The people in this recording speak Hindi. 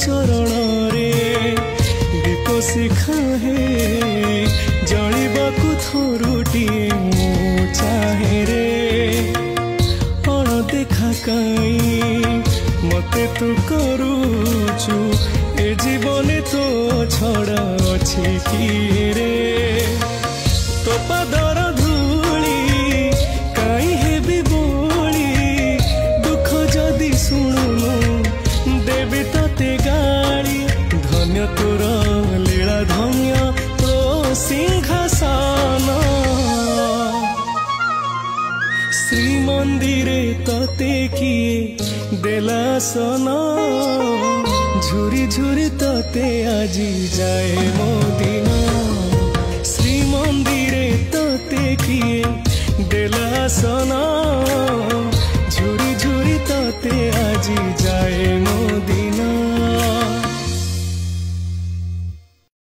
चरण रे दीप शिखा है जलिबाकु थरुटिए मु चाहे रे देखा कई मते तू करूचु ए जीवन तो छड़ा अछि कि रे तो पादर धूली कई हेबी बोली दुख जदि शुणुनु देवी तते गाड़ी धन्य तोर लीला धन्य तो सिंहासन श्रीमंदिरे तते किए देलासन झुरी झुरी तते आजी जाए मो दिन श्रीमंदिरे तते किए देलासन झुरी झुरी तते आजी जाए मो दिन।